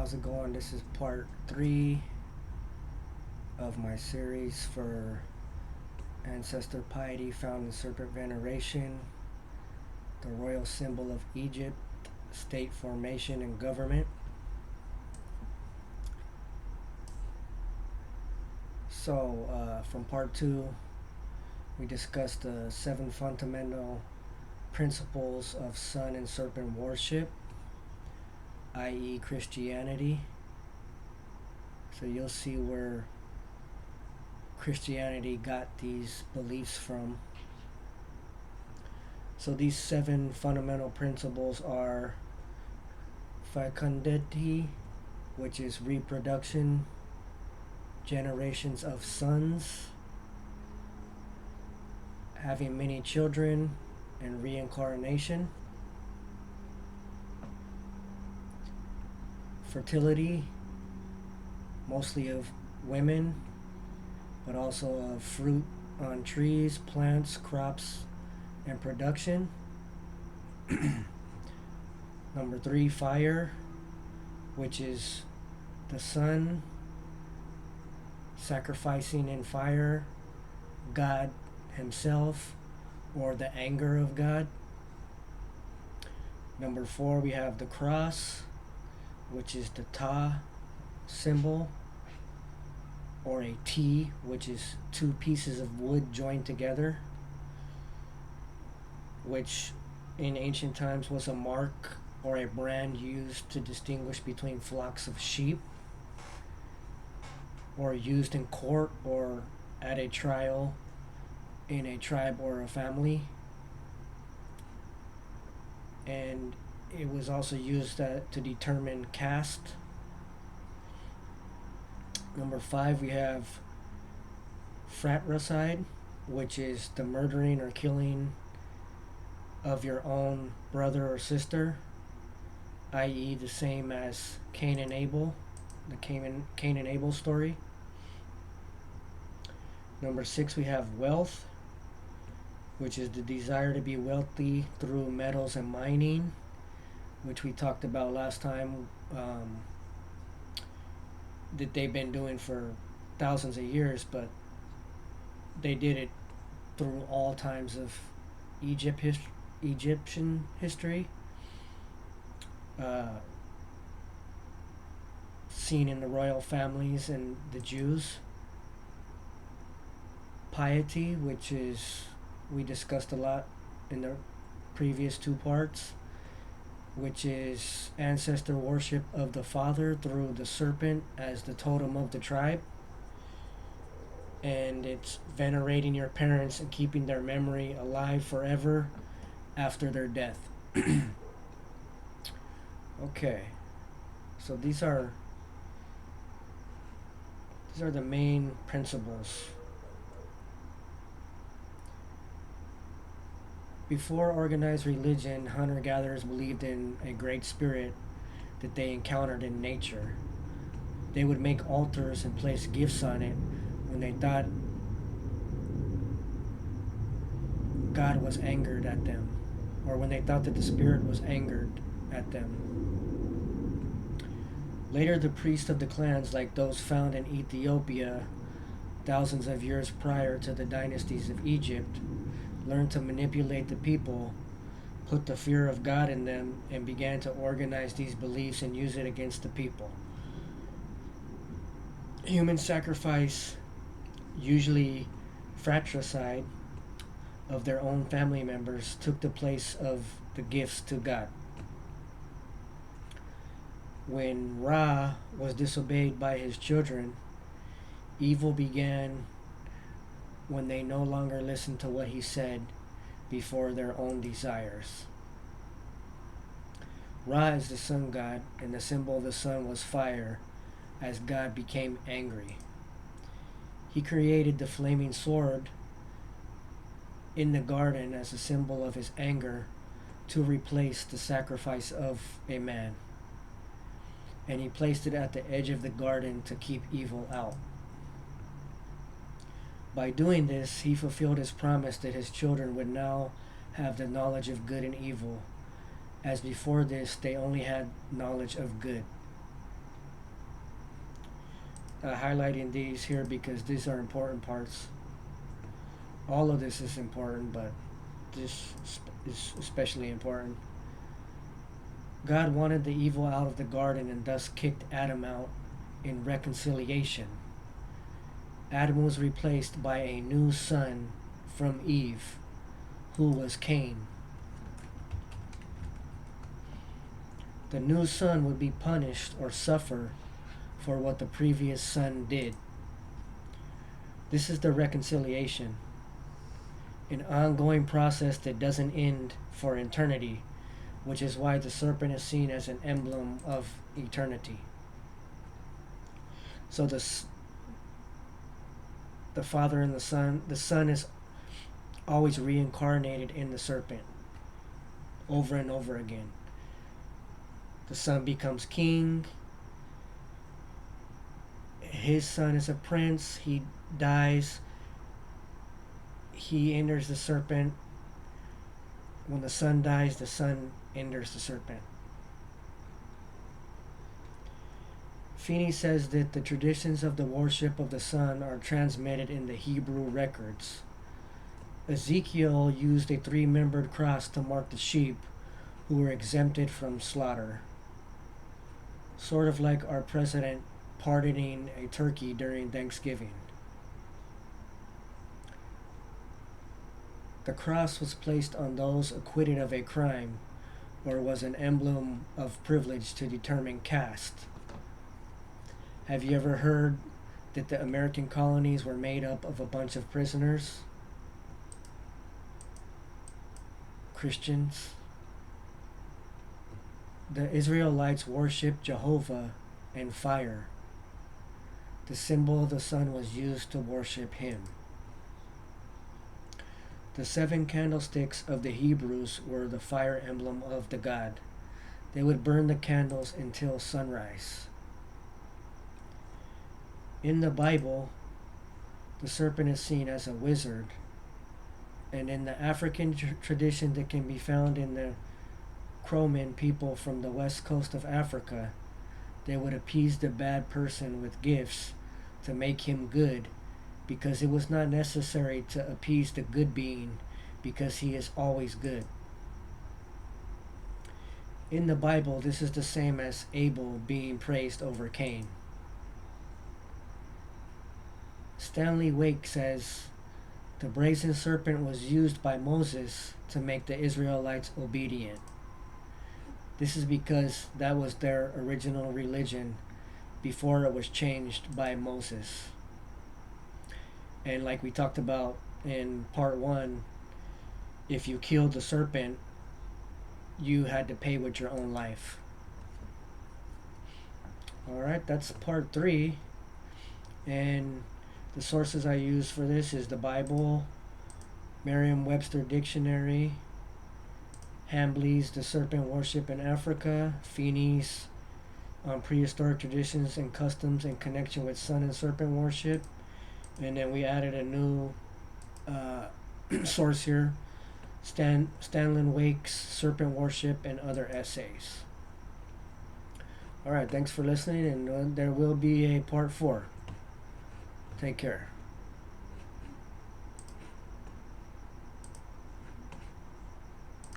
how's it going? This is part 3 of my series for Ancestor Piety found in Serpent Veneration, the royal symbol of Egypt, state formation and government. From part 2, we discussed the 7 fundamental principles of sun and serpent worship, i.e., Christianity. So you'll see where Christianity got these beliefs from. So these 7 fundamental principles are fecundity, which is reproduction, generations of sons, having many children, and reincarnation. Fertility, mostly of women, but also of fruit on trees, plants, crops, and production. Number 3, fire, which is the sun, sacrificing in fire God himself or the anger of God. Number 4, we have the cross, which is the Ta symbol, or a T, which is 2 pieces of wood joined together, which in ancient times was a mark or a brand used to distinguish between flocks of sheep, or used in court or at a trial in a tribe or a family. And it was also used to determine caste. Number 5, we have fratricide, which is the murdering or killing of your own brother or sister, i.e. the same as Cain and Abel, the Cain and Abel story. Number 6, we have wealth, which is the desire to be wealthy through metals and mining, which we talked about last time, that they've been doing for thousands of years, but they did it through all times of Egyptian history, seen in the royal families and the Jews. Piety, which is, we discussed a lot in the previous 2 parts, which is ancestor worship of the father through the serpent as the totem of the tribe. And it's venerating your parents and keeping their memory alive forever after their death. Okay, so these are the main principles. Before organized religion, hunter-gatherers believed in a great spirit that they encountered in nature. They would make altars and place gifts on it when they thought God was angered at them, or when they thought that the spirit was angered at them. Later, the priests of the clans, like those found in Ethiopia thousands of years prior to the dynasties of Egypt, learned to manipulate the people, put the fear of God in them, and began to organize these beliefs and use it against the people. Human sacrifice, usually fratricide of their own family members, took the place of the gifts to God. When Ra was disobeyed by his children, evil began when they no longer listened to what he said before their own desires. Ra is the sun god, and the symbol of the sun was fire, as God became angry. He created the flaming sword in the garden as a symbol of his anger to replace the sacrifice of a man. And he placed it at the edge of the garden to keep evil out. By doing this, he fulfilled his promise that his children would now have the knowledge of good and evil, as before this they only had knowledge of good. highlighting these here because these are important parts. All of this is important, but this is especially important. God wanted the evil out of the garden and thus kicked Adam out in reconciliation. Adam was replaced by a new son from Eve, who was Cain. The new son would be punished or suffer for what the previous son did. This is the reconciliation, an ongoing process that doesn't end for eternity, which is why the serpent is seen as an emblem of eternity. So the Father and the Son is always reincarnated in the serpent over and over again. The Son becomes king. His son is a prince. He dies. He enters the serpent. When the son dies, the son enters the serpent. Finney says that the traditions of the worship of the sun are transmitted in the Hebrew records. Ezekiel used a 3-membered cross to mark the sheep who were exempted from slaughter. Sort of like our president pardoning a turkey during Thanksgiving. The cross was placed on those acquitted of a crime or was an emblem of privilege to determine caste. Have you ever heard that the American colonies were made up of a bunch of prisoners? Christians. The Israelites worshiped Jehovah and fire. The symbol of the sun was used to worship him. The 7 candlesticks of the Hebrews were the fire emblem of the god. They would burn the candles until sunrise. In the Bible, the serpent is seen as a wizard, and in the African tradition that can be found in the Croman people from the west coast of Africa, they would appease the bad person with gifts to make him good, because it was not necessary to appease the good being because he is always good. In the Bible, this is the same as Abel being praised over Cain. Stanley Wake says, the brazen serpent was used by Moses to make the Israelites obedient. This is because that was their original religion before it was changed by Moses. And like we talked about in part 1, if you killed the serpent, you had to pay with your own life. Alright, that's part 3. And the sources I use for this is the Bible, Merriam-Webster Dictionary, Hambley's The Serpent Worship in Africa, Feeney's Prehistoric Traditions and Customs in Connection with Sun and Serpent Worship, and then we added a new source here, Stanley Wake's Serpent Worship and Other Essays. Alright, thanks for listening, and there will be a part 4. Take care.